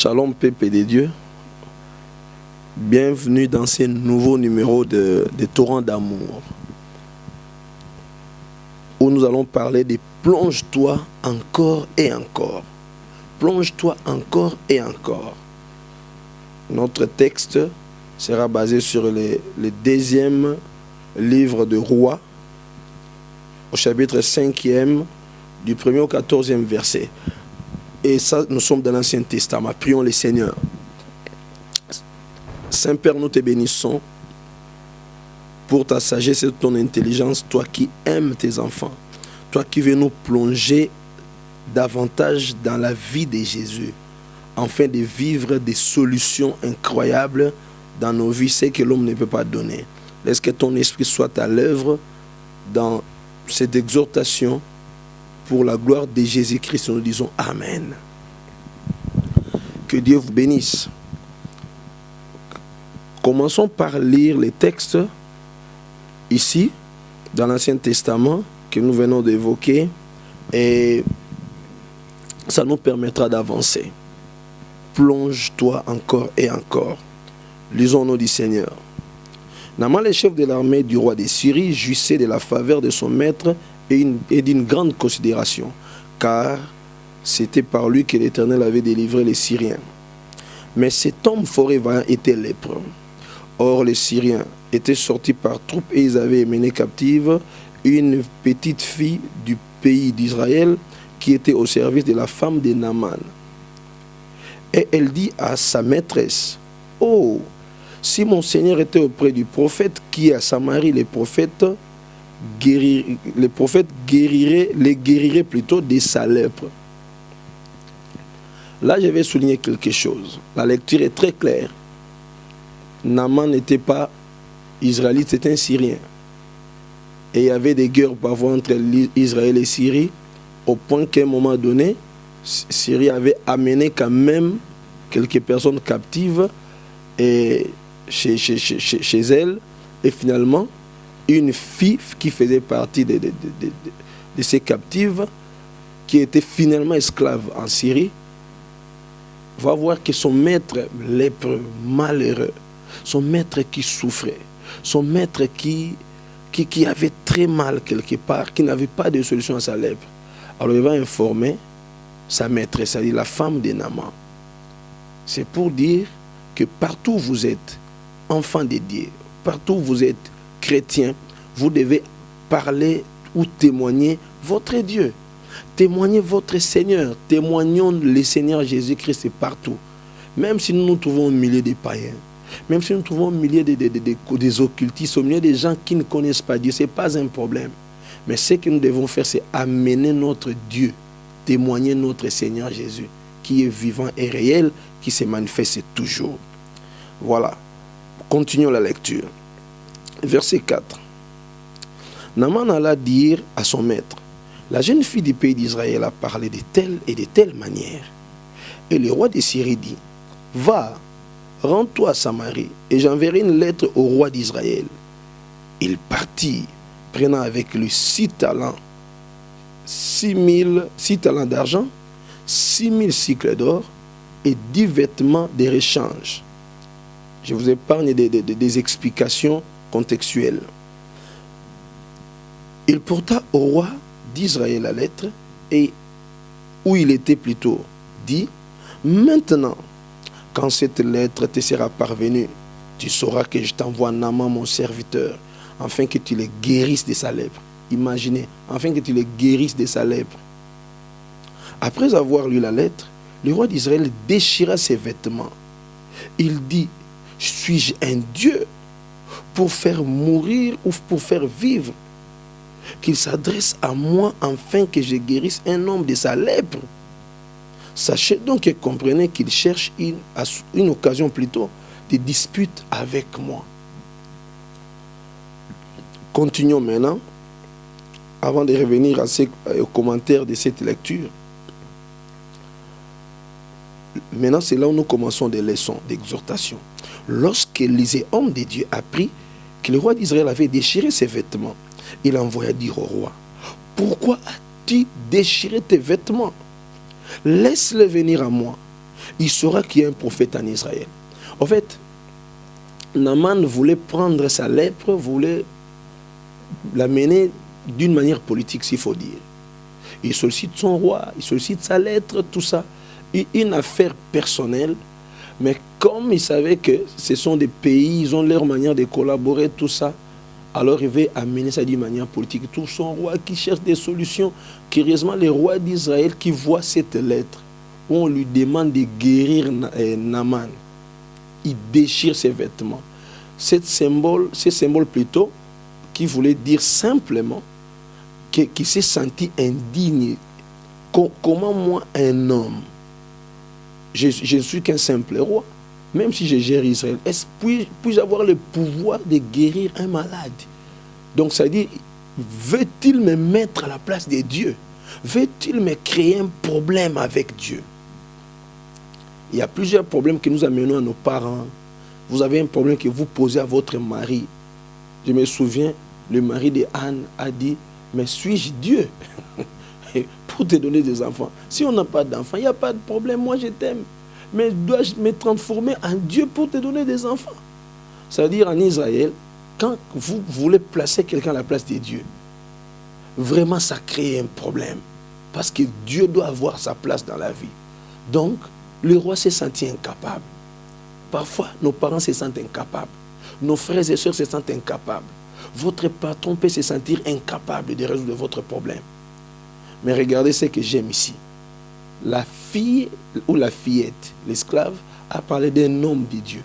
Shalom peuple de Dieu, bienvenue dans ce nouveau numéro de Torrents d'amour où nous allons parler de plonge-toi encore et encore. Plonge-toi encore et encore. Notre texte sera basé sur le deuxième livre de Rois, au chapitre 5e, du 1er au 14e verset. Et ça, nous sommes dans l'Ancien Testament. Prions le Seigneur. Saint-Père, nous te bénissons pour ta sagesse et ton intelligence, toi qui aimes tes enfants, toi qui veux nous plonger davantage dans la vie de Jésus, afin de vivre des solutions incroyables dans nos vies, ce que l'homme ne peut pas donner. Laisse que ton esprit soit à l'œuvre dans cette exhortation. Pour la gloire de Jésus-Christ, nous disons Amen. Que Dieu vous bénisse. Commençons par lire les textes ici, dans l'Ancien Testament, que nous venons d'évoquer, et ça nous permettra d'avancer. Plonge-toi encore et encore. Lisons au nom du Seigneur. Naaman, le chef de l'armée du roi de Syrie, jouissait de la faveur de son maître et d'une grande considération, car c'était par lui que l'Éternel avait délivré les Syriens. Mais cet homme fort et vaillant était lépreux. Or les Syriens étaient sortis par troupes et ils avaient mené captive une petite fille du pays d'Israël qui était au service de la femme de Naaman. Et elle dit à sa maîtresse, « Oh, si mon Seigneur était auprès du prophète qui est à Samarie, les prophètes les guérirait plutôt de sa lèpre. » Là, je vais souligner quelque chose. La lecture est très claire. Naaman n'était pas israélite, c'était un Syrien. Et il y avait des guerres parfois entre Israël et Syrie, au point qu'à un moment donné, Syrie avait amené quand même quelques personnes captives chez elle. Et finalement, une fille qui faisait partie de ces captives, qui était finalement esclave en Syrie, va voir que son maître lépreux, malheureux, son maître qui souffrait, son maître qui avait très mal quelque part, qui n'avait pas de solution à sa lèpre. Alors il va informer sa maîtresse, c'est-à-dire la femme de Naaman. C'est pour dire que partout où vous êtes enfant de Dieu, partout où vous êtes chrétien, vous devez parler ou témoigner votre Dieu. Témoignez votre Seigneur. Témoignons le Seigneur Jésus-Christ partout. Même si nous nous trouvons au milieu des païens, même si nous nous trouvons au milieu des occultistes, au milieu des gens qui ne connaissent pas Dieu, ce n'est pas un problème. Mais ce que nous devons faire, c'est amener notre Dieu, témoigner notre Seigneur Jésus, qui est vivant et réel, qui se manifeste toujours. Voilà. Continuons la lecture. Verset 4. Naaman alla dire à son maître, « La jeune fille du pays d'Israël a parlé de telle et de telle manière. » Et le roi de Syrie dit, « Va, rends-toi à Samarie, et j'enverrai une lettre au roi d'Israël. » Il partit, prenant avec lui 6 talents, 6 talents d'argent, 6000 cycles d'or et 10 vêtements de rechange. Je vous épargne des explications contextuelles. Il porta au roi d'Israël la lettre, et où il était plutôt dit, « Maintenant, quand cette lettre te sera parvenue, tu sauras que je t'envoie Naaman mon serviteur, afin que tu le guérisses de sa lèpre. » Imaginez, afin que tu le guérisses de sa lèpre. Après avoir lu la lettre, le roi d'Israël déchira ses vêtements. Il dit, « Suis-je un Dieu pour faire mourir ou pour faire vivre? Qu'il s'adresse à moi afin que je guérisse un homme de sa lèpre. Sachez donc et comprenez qu'il cherche une occasion plutôt de dispute avec moi. » Continuons maintenant, avant de revenir aux commentaires de cette lecture. Maintenant, c'est là où nous commençons des leçons d'exhortation. Lorsque les hommes de Dieu apprit que le roi d'Israël avait déchiré ses vêtements, il envoya dire au roi, « Pourquoi as-tu déchiré tes vêtements? Laisse-le venir à moi, il saura qu'il y a un prophète en Israël. En fait, Naaman voulait prendre sa lèpre, voulait l'amener d'une manière politique, s'il faut dire. Il sollicite son roi, il sollicite sa lettre, tout ça. Une affaire personnelle, mais comme il savait que ce sont des pays, ils ont leur manière de collaborer, tout ça, alors il veut amener ça d'une manière politique. Tout son roi qui cherche des solutions. Curieusement, le roi d'Israël qui voit cette lettre, où on lui demande de guérir Naaman, il déchire ses vêtements. Ce symbole plutôt, qui voulait dire simplement qu'il s'est senti indigne. Comment moi, un homme, je ne suis qu'un simple roi, même si je gère Israël, puis-je avoir le pouvoir de guérir un malade? Donc ça dit, veut-il me mettre à la place de Dieu? Veut-il me créer un problème avec Dieu? Il y a plusieurs problèmes que nous amenons à nos parents. Vous avez un problème que vous posez à votre mari. Je me souviens, le mari de Anne a dit, mais suis-je Dieu pour te donner des enfants? Si on n'a pas d'enfants, il n'y a pas de problème, moi je t'aime. Mais dois-je me transformer en Dieu pour te donner des enfants? C'est-à-dire en Israël, quand vous voulez placer quelqu'un à la place de Dieu, vraiment ça crée un problème. Parce que Dieu doit avoir sa place dans la vie. Donc, le roi s'est senti incapable. Parfois, nos parents se sentent incapables. Nos frères et sœurs se sentent incapables. Votre patron peut se sentir incapable de résoudre votre problème. Mais regardez ce que j'aime ici. La fille ou la fillette, l'esclave, a parlé d'un homme de Dieu.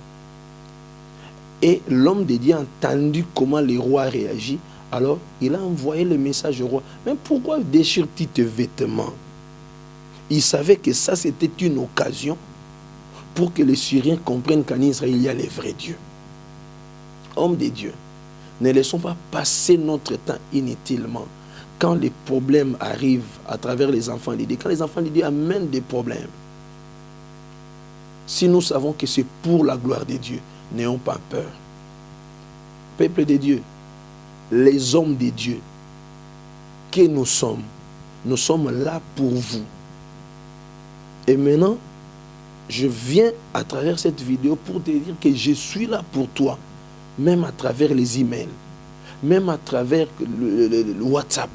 Et l'homme de Dieu a entendu comment le roi réagit. Alors, il a envoyé le message au roi. Mais pourquoi déchires-tu tes vêtements? Il savait que ça, c'était une occasion pour que les Syriens comprennent qu'en Israël, il y a les vrais dieux. Hommes de Dieu, ne laissons pas passer notre temps inutilement. Quand les problèmes arrivent à travers les enfants de Dieu, quand les enfants de Dieu amènent des problèmes, si nous savons que c'est pour la gloire de Dieu, n'ayons pas peur. Peuple de Dieu, les hommes de Dieu que nous sommes là pour vous. Et maintenant, je viens à travers cette vidéo pour te dire que je suis là pour toi, même à travers les emails, même à travers le WhatsApp.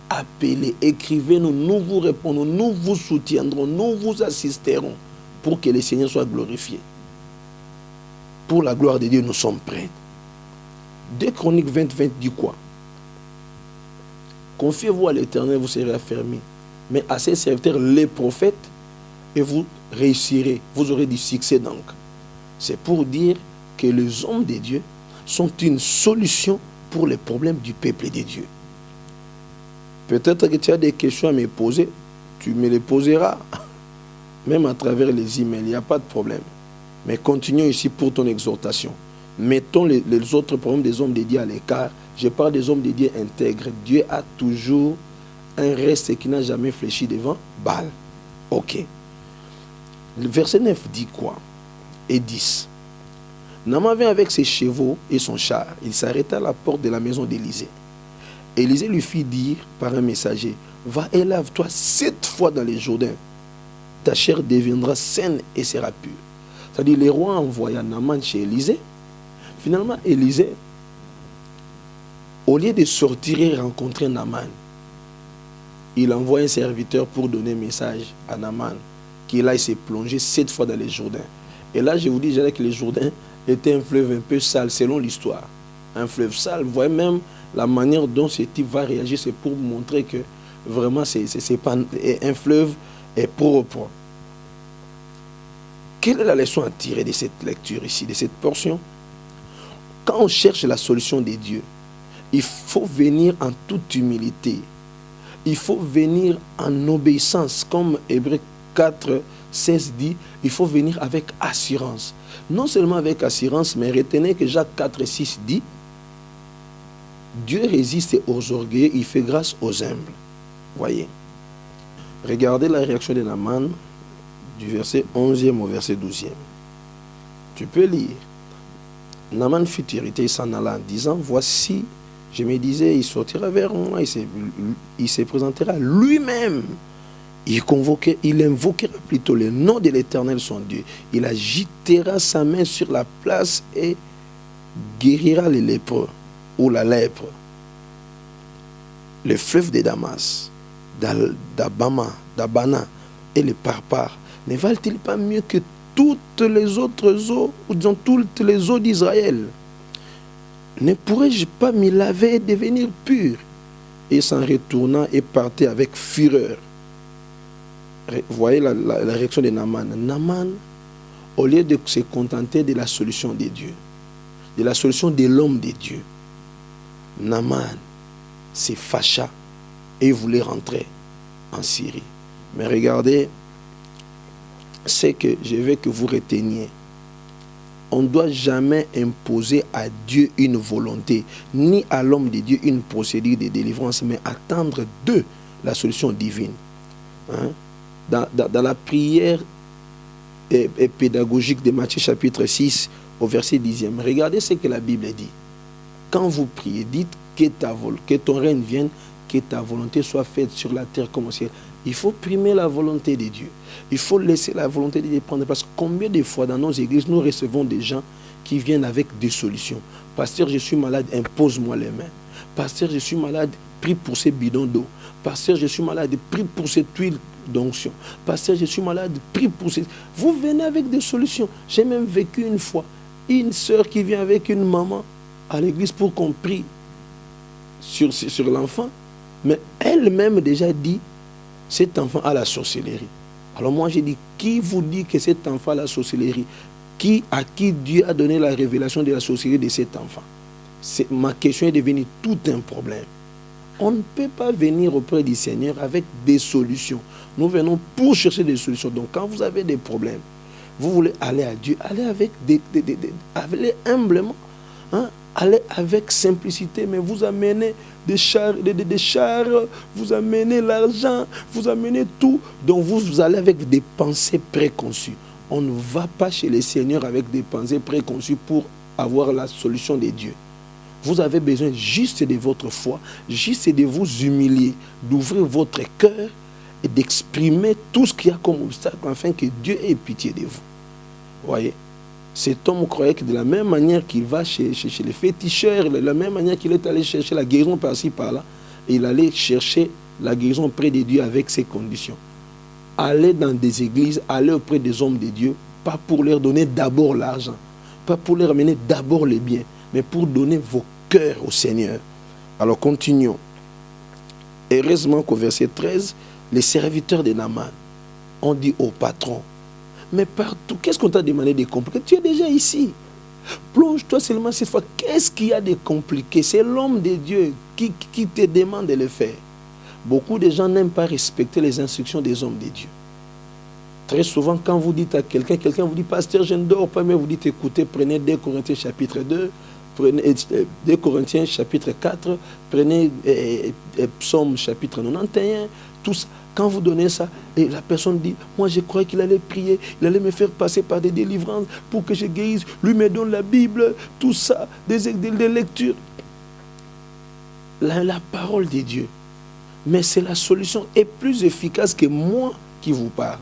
Appelez, écrivez-nous, nous vous répondrons, nous vous soutiendrons, nous vous assisterons pour que le Seigneur soit glorifié. Pour la gloire de Dieu, nous sommes prêts. 2 Chroniques 20 dit quoi? Confiez-vous à l'Éternel, vous serez affermis. Mais à ses serviteurs, les prophètes, et vous réussirez, vous aurez du succès donc. C'est pour dire que les hommes de Dieu sont une solution pour les problèmes du peuple de Dieu. Peut-être que tu as des questions à me poser, tu me les poseras, même à travers les emails, il n'y a pas de problème. Mais continuons ici pour ton exhortation. Mettons les autres problèmes des hommes de Dieu à l'écart. Je parle des hommes de Dieu intègres. Dieu a toujours un reste qui n'a jamais fléchi devant Baal. Ok. Le verset 9 dit quoi? Et 10. Naaman vint avec ses chevaux et son char. Il s'arrêta à la porte de la maison d'Élisée. Élisée lui fit dire par un messager, va et lave-toi 7 fois dans les Jourdains. Ta chair deviendra saine et sera pure. C'est-à-dire, le roi envoya Naaman chez Élisée. Finalement, Élisée, au lieu de sortir et rencontrer Naaman, il envoie un serviteur pour donner un message à Naaman, qui là, il s'est plongé 7 fois dans les Jourdains. Et là, je vous dis déjà que les Jourdains étaient un fleuve un peu sale, selon l'histoire. Un fleuve sale. Vous voyez même la manière dont ce type va réagir, c'est pour montrer que vraiment, c'est pas un fleuve est propre. Quelle est la leçon à tirer de cette lecture ici, de cette portion? Quand on cherche la solution des dieux, il faut venir en toute humilité. Il faut venir en obéissance, comme Hébreux 4, 16 dit, il faut venir avec assurance. Non seulement avec assurance, mais retenez que Jacques 4, 6 dit, Dieu résiste aux orgueilleux, il fait grâce aux humbles. Voyez. Regardez la réaction de Naaman du verset 11e au verset 12e. Tu peux lire. Naaman fut irrité, il s'en alla en disant, voici, je me disais, il sortira vers moi, il se présentera lui-même il invoquera plutôt le nom de l'Éternel son Dieu. Il agitera sa main sur la place et guérira les lépreux ou la lèpre. Le fleuve de Damas, d'Abana et les Parpars, ne valent-ils pas mieux que toutes les autres eaux, ou disons toutes les eaux d'Israël? Ne pourrais-je pas m'y laver et devenir pur? Et s'en retournant et partait avec fureur. Vous voyez la réaction de Naaman. Naaman, au lieu de se contenter de la solution de Dieu, de la solution de l'homme de Dieu, Naaman s'est fâcha et voulait rentrer en Syrie. Mais regardez, c'est que je veux que vous reteniez. On ne doit jamais imposer à Dieu une volonté, ni à l'homme de Dieu une procédure de délivrance, mais attendre de la solution divine. Hein? Dans la prière pédagogique de Matthieu chapitre 6 au verset 10e, regardez ce que la Bible dit. Quand vous priez, dites que ton règne vienne, que ta volonté soit faite sur la terre comme au ciel. Il faut primer la volonté de Dieu. Il faut laisser la volonté de Dieu prendre place. Combien de fois dans nos églises, nous recevons des gens qui viennent avec des solutions. Pasteur, je suis malade, impose-moi les mains. Pasteur, je suis malade, prie pour ces bidons d'eau. Pasteur, je suis malade, prie pour cette huile d'onction. Pasteur, je suis malade, prie pour ces... Vous venez avec des solutions. J'ai même vécu une fois une sœur qui vient avec une maman à l'église pour qu'on prie sur l'enfant. Mais elle-même déjà dit, cet enfant a la sorcellerie. Alors moi j'ai dit, qui vous dit que cet enfant a la sorcellerie? À qui Dieu a donné la révélation de la sorcellerie de cet enfant? Ma question est devenue tout un problème. On ne peut pas venir auprès du Seigneur avec des solutions. Nous venons pour chercher des solutions. Donc quand vous avez des problèmes, vous voulez aller à Dieu, allez avec allez humblement, hein? Allez avec simplicité, mais vous amenez des chars, vous amenez l'argent, vous amenez tout. Donc vous allez avec des pensées préconçues. On ne va pas chez les seigneurs avec des pensées préconçues pour avoir la solution de Dieu. Vous avez besoin juste de votre foi, juste de vous humilier, d'ouvrir votre cœur et d'exprimer tout ce qu'il y a comme obstacle afin que Dieu ait pitié de vous. Voyez? Cet homme croyait que de la même manière qu'il va chez les féticheurs, de la même manière qu'il est allé chercher la guérison par-ci, par-là, il allait chercher la guérison auprès de Dieu avec ses conditions. Aller dans des églises, aller auprès des hommes de Dieu, pas pour leur donner d'abord l'argent, pas pour leur amener d'abord les biens, mais pour donner vos cœurs au Seigneur. Alors continuons. Heureusement qu'au verset 13, les serviteurs de Naaman ont dit au patron, mais partout, qu'est-ce qu'on t'a demandé de compliquer? Tu es déjà ici. Plonge-toi seulement cette fois. Qu'est-ce qu'il y a de compliqué? C'est l'homme de Dieu qui te demande de le faire. Beaucoup de gens n'aiment pas respecter les instructions des hommes de Dieu. Très souvent, quand vous dites à quelqu'un vous dit, pasteur, je ne dors pas, mais vous dites, écoutez, prenez 2 Corinthiens chapitre 2, prenez 2 Corinthiens chapitre 4, prenez Psaume chapitre 91, tout ça. Quand vous donnez ça, et la personne dit, moi je croyais qu'il allait prier, il allait me faire passer par des délivrances pour que je guérisse, lui me donne la Bible, tout ça, des lectures. La parole de Dieu. Mais c'est la solution est plus efficace que moi qui vous parle.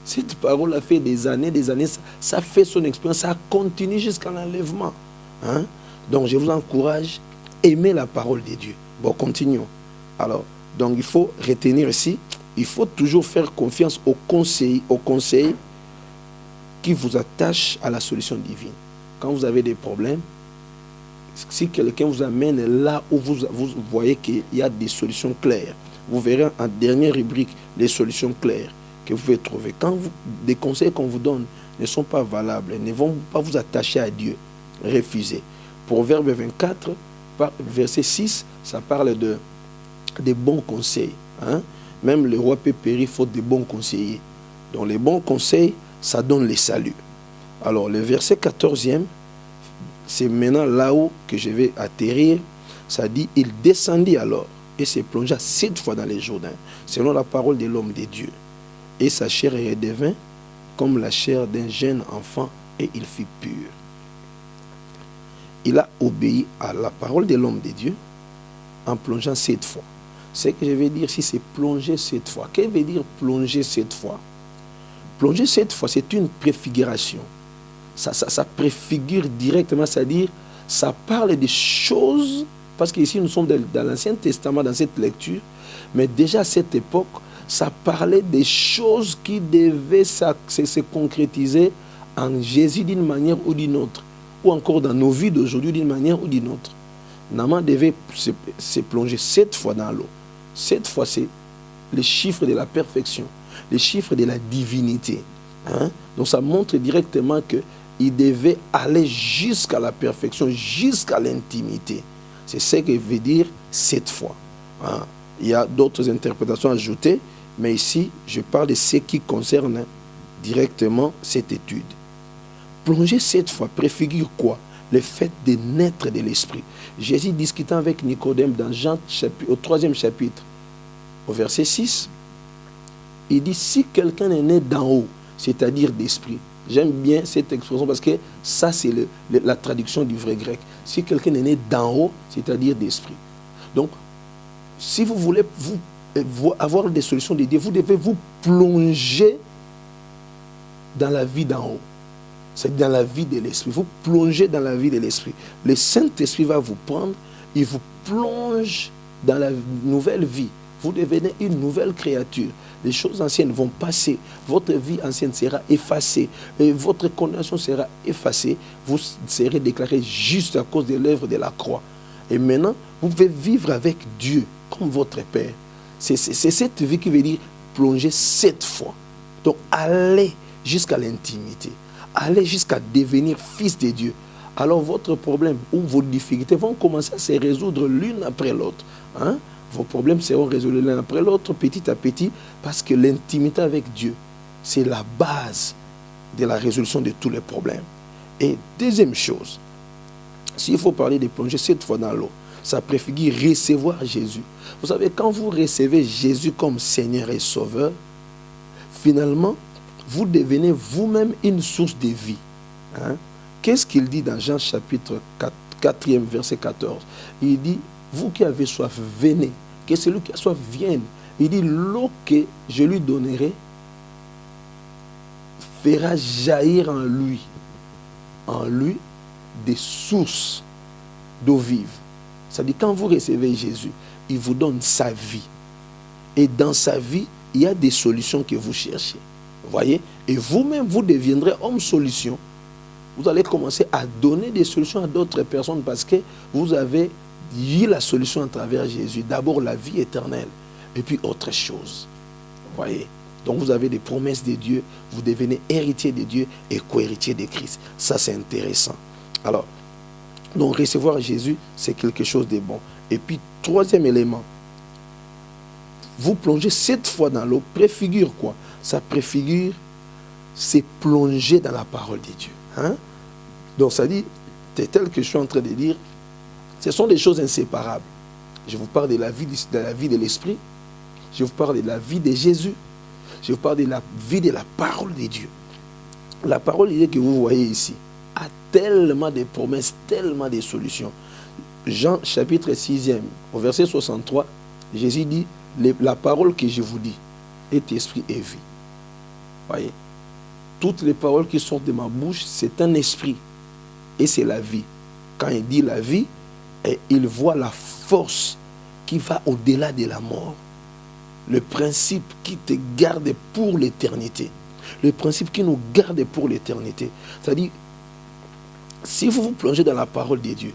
Cette parole a fait des années, ça fait son expérience, ça continue jusqu'à l'enlèvement. Hein? Donc je vous encourage, aimez la parole de Dieu. Bon, continuons. Alors, donc il faut retenir ici, il faut toujours faire confiance au conseil qui vous attache à la solution divine. Quand vous avez des problèmes, si quelqu'un vous amène là où vous voyez qu'il y a des solutions claires, vous verrez en dernière rubrique les solutions claires que vous pouvez trouver. Quand des conseils qu'on vous donne ne sont pas valables, ne vont pas vous attacher à Dieu, refusez. Proverbe 24, verset 6, ça parle des bons conseils. Hein? Même le roi peut périr faute de bons conseillers. Donc les bons conseils, ça donne le salut. Alors le verset 14e, c'est maintenant là-haut que je vais atterrir. Ça dit, il descendit alors et se plongea 7 fois dans les Jourdains, selon la parole de l'homme de Dieu. Et sa chair redevint comme la chair d'un jeune enfant et il fut pur. Il a obéi à la parole de l'homme de Dieu en plongeant 7 fois. Ce que je vais dire ici, c'est plonger cette fois. Qu'est-ce que veut dire plonger cette fois? Plonger cette fois, c'est une préfiguration. Ça préfigure directement, c'est-à-dire, ça parle des choses, parce qu'ici nous sommes dans l'Ancien Testament, dans cette lecture, mais déjà à cette époque, ça parlait des choses qui devaient se concrétiser en Jésus d'une manière ou d'une autre, ou encore dans nos vies d'aujourd'hui d'une manière ou d'une autre. Naman devait se plonger 7 fois dans l'eau. 7 fois, c'est le chiffre de la perfection, le chiffre de la divinité. Hein? Donc ça montre directement qu'il devait aller jusqu'à la perfection, jusqu'à l'intimité. C'est ce que veut dire 7 fois. Hein? Il y a d'autres interprétations ajoutées, mais ici, je parle de ce qui concerne directement cette étude. Plonger 7 fois préfigure quoi? Le fait de naître de l'esprit. Jésus discutant avec Nicodème dans Jean au 3e chapitre, au verset 6, il dit, si quelqu'un est né d'en haut, c'est-à-dire d'esprit. J'aime bien cette expression parce que ça, c'est la traduction du vrai grec. Si quelqu'un est né d'en haut, c'est-à-dire d'esprit. Donc, si vous voulez avoir des solutions de Dieu, vous devez vous plonger dans la vie d'en haut. C'est dans la vie de l'esprit. Vous plongez dans la vie de l'esprit. Le Saint-Esprit va vous prendre, il vous plonge dans la nouvelle vie. Vous devenez une nouvelle créature. Les choses anciennes vont passer. Votre vie ancienne sera effacée. Et votre condamnation sera effacée. Vous serez déclaré juste à cause de l'œuvre de la croix. Et maintenant, vous pouvez vivre avec Dieu comme votre Père. C'est cette vie qui veut dire plonger 7 fois. Donc, allez jusqu'à l'intimité. Allez jusqu'à devenir fils de Dieu. Alors votre problème ou vos difficultés vont commencer à se résoudre l'une après l'autre. Hein? Vos problèmes seront résolus l'un après l'autre, petit à petit, parce que l'intimité avec Dieu, c'est la base de la résolution de tous les problèmes. Et deuxième chose, s'il faut parler de plonger 7 fois dans l'eau, ça préfigure recevoir Jésus. Vous savez, quand vous recevez Jésus comme Seigneur et Sauveur, finalement, vous devenez vous-même une source de vie. Hein? Qu'est-ce qu'il dit dans Jean chapitre 4e, verset 14? Il dit, vous qui avez soif, venez. Que celui qui a soif vienne. Il dit, l'eau que je lui donnerai fera jaillir en lui des sources d'eau vive. C'est-à-dire, quand vous recevez Jésus, il vous donne sa vie. Et dans sa vie, il y a des solutions que vous cherchez. Voyez? Et vous-même, vous deviendrez homme solution. Vous allez commencer à donner des solutions à d'autres personnes parce que vous avez eu la solution à travers Jésus. D'abord la vie éternelle et puis autre chose. Voyez? Donc vous avez des promesses de Dieu, vous devenez héritier de Dieu et co-héritier de Christ. Ça, c'est intéressant. Alors, donc recevoir Jésus, c'est quelque chose de bon. Et puis, troisième élément, vous plongez 7 fois dans l'eau, préfigure quoi? Ça préfigure, c'est plonger dans la parole de Dieu. Hein? Donc ça dit, c'est tel que je suis en train de dire, ce sont des choses inséparables. Je vous parle de la vie de l'esprit, je vous parle de la vie de Jésus, je vous parle de la vie de la parole de Dieu. La parole de Dieu que vous voyez ici a tellement de promesses, tellement de solutions. Jean chapitre 6e, au verset 63, Jésus dit, la parole que je vous dis est esprit et vie. Voyez, toutes les paroles qui sortent de ma bouche, c'est un esprit et c'est la vie. Quand il dit la vie, il voit la force qui va au-delà de la mort. Le principe qui te garde pour l'éternité. Le principe qui nous garde pour l'éternité. C'est-à-dire, si vous vous plongez dans la parole de Dieu,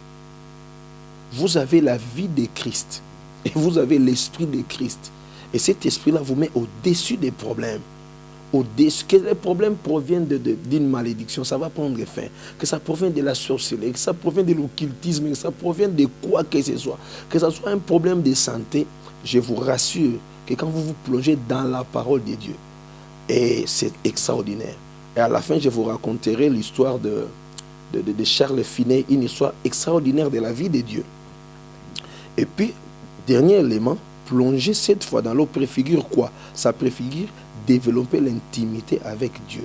vous avez la vie de Christ et vous avez l'esprit de Christ. Et cet esprit-là vous met au-dessus des problèmes. Que les problèmes proviennent d'une malédiction, ça va prendre fin. Que ça provient de la sorcellerie, que ça provient de l'occultisme, que ça provient de quoi que ce soit. Que ce soit un problème de santé, je vous rassure que quand vous vous plongez dans la parole de Dieu, et c'est extraordinaire. Et à la fin, je vous raconterai l'histoire de Charles Finet, une histoire extraordinaire de la vie de Dieu. Et puis, dernier élément, plonger 7 fois dans l'eau préfigure quoi? Ça préfigure développer l'intimité avec Dieu.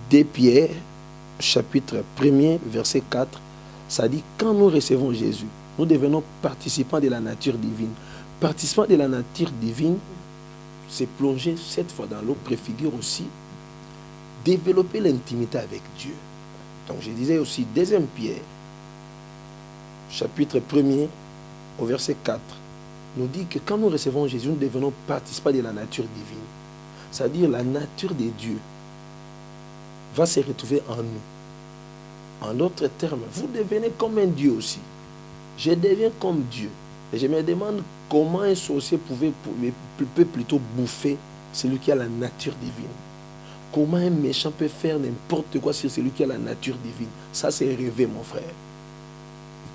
2 Pierre, chapitre 1er, verset 4, ça dit, quand nous recevons Jésus, nous devenons participants de la nature divine, participant de la nature divine, c'est plonger cette fois dans l'eau, préfigure aussi développer l'intimité avec Dieu. Donc je disais aussi, 2 Pierre, chapitre 1er, au verset 4, nous dit que quand nous recevons Jésus, nous devenons participants de la nature divine. C'est-à-dire la nature de Dieu va se retrouver en nous. En d'autres termes, vous devenez comme un Dieu aussi. Je deviens comme Dieu. Et je me demande comment un sorcier peut plutôt bouffer celui qui a la nature divine. Comment un méchant peut faire n'importe quoi sur celui qui a la nature divine. Ça, c'est rêver, mon frère.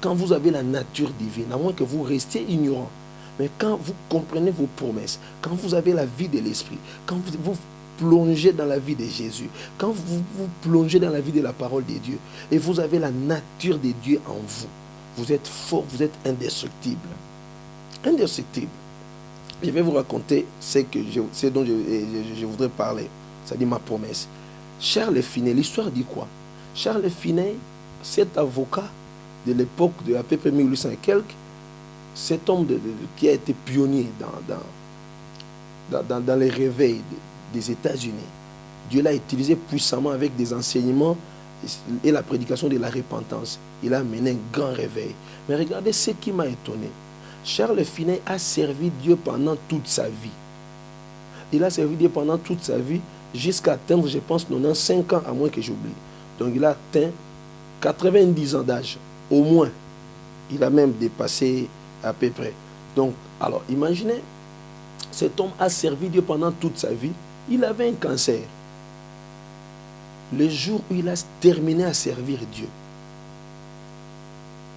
Quand vous avez la nature divine, à moins que vous restiez ignorant, mais quand vous comprenez vos promesses, quand vous avez la vie de l'Esprit, quand vous plongez dans la vie de Jésus, quand vous plongez dans la vie de la parole de Dieu, et vous avez la nature de Dieu en vous, vous êtes fort, vous êtes indestructible. Indestructible. Je vais vous raconter ce dont je voudrais parler. C'est-à-dire ma promesse. Charles Finet, l'histoire dit quoi? Charles Finet, cet avocat de l'époque de à peu près 1800 et quelques, cet homme qui a été pionnier dans les réveils des États-Unis. Dieu l'a utilisé puissamment avec des enseignements et la prédication de la repentance. Il a mené un grand réveil. Mais regardez ce qui m'a étonné. Charles Finet a servi Dieu pendant toute sa vie. Il a servi Dieu pendant toute sa vie jusqu'à atteindre, je pense, 95 ans, à moins que j'oublie. Donc il a atteint 90 ans d'âge, au moins. Il a même dépassé à peu près. Donc, alors, imaginez, cet homme a servi Dieu pendant toute sa vie. Il avait un cancer. Le jour où il a terminé à servir Dieu,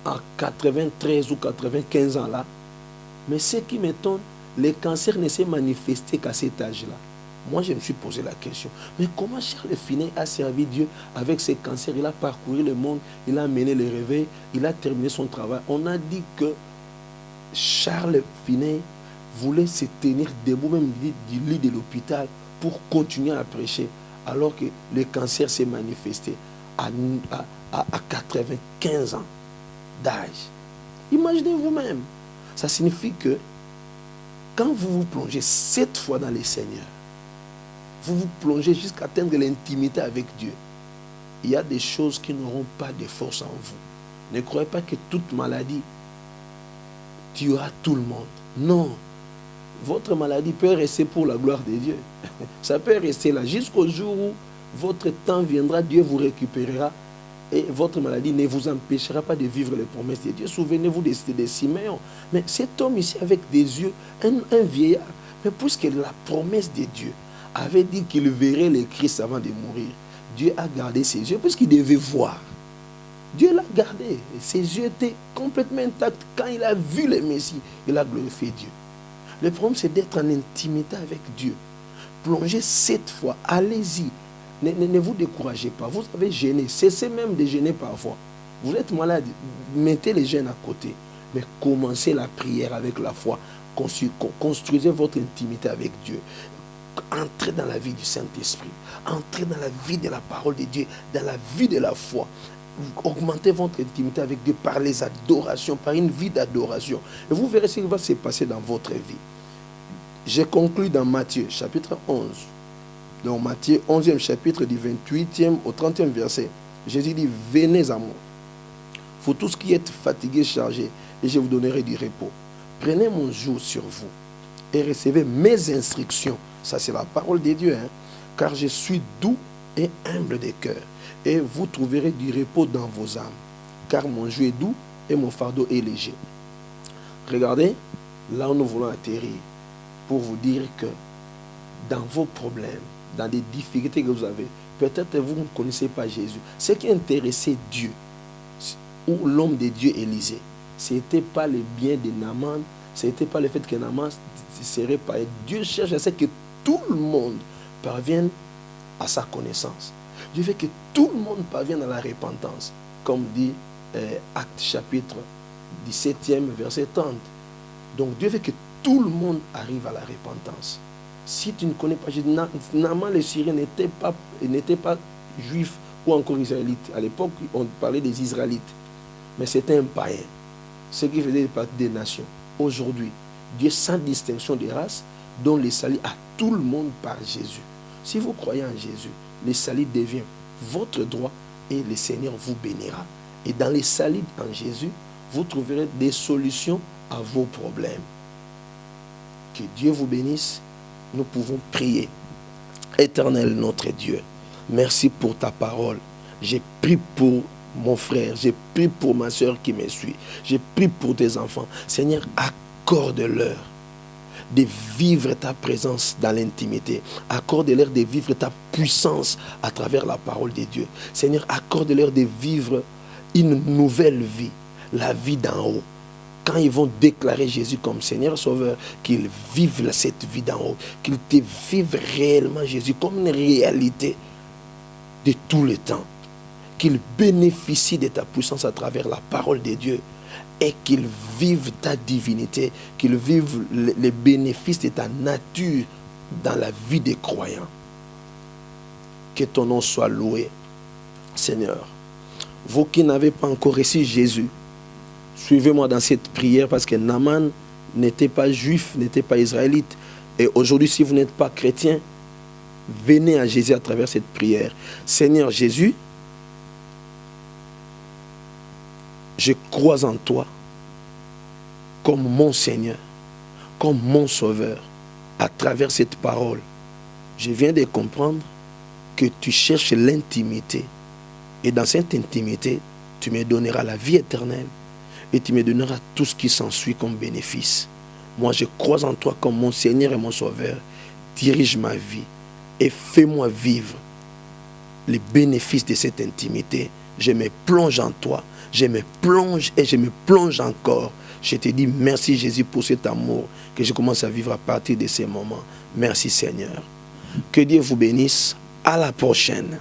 en 93 ou 95 ans là, mais ce qui m'étonne, le cancer ne s'est manifesté qu'à cet âge-là. Moi, je me suis posé la question, mais comment Charles Finet a servi Dieu avec ce cancer? Il a parcouru le monde, il a mené les réveils, il a terminé son travail. On a dit que Charles Finet voulait se tenir debout même du lit de l'hôpital pour continuer à prêcher, alors que le cancer s'est manifesté à 95 ans d'âge. Imaginez vous-même. Ça signifie que quand vous vous plongez 7 fois dans le Seigneur, vous vous plongez jusqu'à atteindre l'intimité avec Dieu, il y a des choses qui n'auront pas de force en vous. Ne croyez pas que toute maladie tuera tout le monde. Non. Votre maladie peut rester pour la gloire de Dieu. Ça peut rester là jusqu'au jour où votre temps viendra, Dieu vous récupérera et votre maladie ne vous empêchera pas de vivre les promesses de Dieu. Souvenez-vous de Siméon. Mais cet homme ici avec des yeux, un vieillard, mais puisque la promesse de Dieu avait dit qu'il verrait le Christ avant de mourir, Dieu a gardé ses yeux puisqu'il devait voir. Dieu l'a gardé. Ses yeux étaient complètement intacts. Quand il a vu le Messie, il a glorifié Dieu. Le problème, c'est d'être en intimité avec Dieu. Plongez 7 fois. Allez-y. Ne vous découragez pas. Vous avez gêné. Cessez même de gêner parfois. Vous êtes malade. Mettez les gênes à côté. Mais commencez la prière avec la foi. Construisez votre intimité avec Dieu. Entrez dans la vie du Saint-Esprit. Entrez dans la vie de la parole de Dieu. Dans la vie de la foi. Augmentez votre intimité avec Dieu par les adorations, par une vie d'adoration. Et vous verrez ce qui va se passer dans votre vie. J'ai conclu dans Matthieu, chapitre 11. Donc Matthieu, 11e chapitre, du 28e au 30e verset. Jésus dit, venez à moi. Vous tous qui êtes fatigués, chargés, et je vous donnerai du repos. Prenez mon joug sur vous et recevez mes instructions. Ça, c'est la parole de Dieu. Car je suis doux et humble de cœur. Et vous trouverez du repos dans vos âmes. Car mon joug est doux et mon fardeau est léger. Regardez, là où nous voulons atterrir, pour vous dire que dans vos problèmes, dans des difficultés que vous avez, peut-être vous ne connaissez pas Jésus. Ce qui intéressait Dieu, ou l'homme de Dieu Élisée, ce n'était pas le bien de Naaman, ce n'était pas le fait que Naaman serait pas. Dieu cherche à ce que tout le monde parvienne à sa connaissance. Dieu veut que tout le monde parvienne à la repentance, comme dit Actes chapitre 17e, verset 30. Donc Dieu veut que tout le monde arrive à la repentance. Si tu ne connais pas Jésus, Naaman le Syrien n'était pas juif ou encore israélite. À l'époque, on parlait des Israélites. Mais c'était un païen. Ce qui faisait partie des nations. Aujourd'hui, Dieu sans distinction de race, donne le salut à tout le monde par Jésus. Si vous croyez en Jésus, le salut devient votre droit et le Seigneur vous bénira. Et dans le salut en Jésus, vous trouverez des solutions à vos problèmes. Que Dieu vous bénisse. Nous pouvons prier. Éternel notre Dieu, merci pour ta parole. J'ai prié pour mon frère, j'ai prié pour ma soeur qui me suit, j'ai prié pour tes enfants. Seigneur, accorde-leur de vivre ta présence dans l'intimité. Accorde-leur de vivre ta puissance à travers la parole de Dieu. Seigneur, accorde-leur de vivre une nouvelle vie, la vie d'en haut. Quand ils vont déclarer Jésus comme Seigneur Sauveur, qu'ils vivent cette vie d'en haut, qu'ils te vivent réellement Jésus comme une réalité de tout le temps, qu'ils bénéficient de ta puissance à travers la parole de Dieu et qu'ils vivent ta divinité, qu'ils vivent les bénéfices de ta nature dans la vie des croyants. Que ton nom soit loué, Seigneur. Vous qui n'avez pas encore reçu Jésus, suivez-moi dans cette prière parce que Naaman n'était pas juif, n'était pas israélite. Et aujourd'hui, si vous n'êtes pas chrétien, venez à Jésus à travers cette prière. Seigneur Jésus, je crois en toi comme mon Seigneur, comme mon Sauveur. À travers cette parole, je viens de comprendre que tu cherches l'intimité. Et dans cette intimité, tu me donneras la vie éternelle. Et tu me donneras tout ce qui s'ensuit comme bénéfice. Moi, je crois en toi comme mon Seigneur et mon Sauveur. Dirige ma vie et fais-moi vivre les bénéfices de cette intimité. Je me plonge en toi. Je me plonge et je me plonge encore. Je te dis merci Jésus pour cet amour que je commence à vivre à partir de ces moments. Merci Seigneur. Que Dieu vous bénisse. À la prochaine.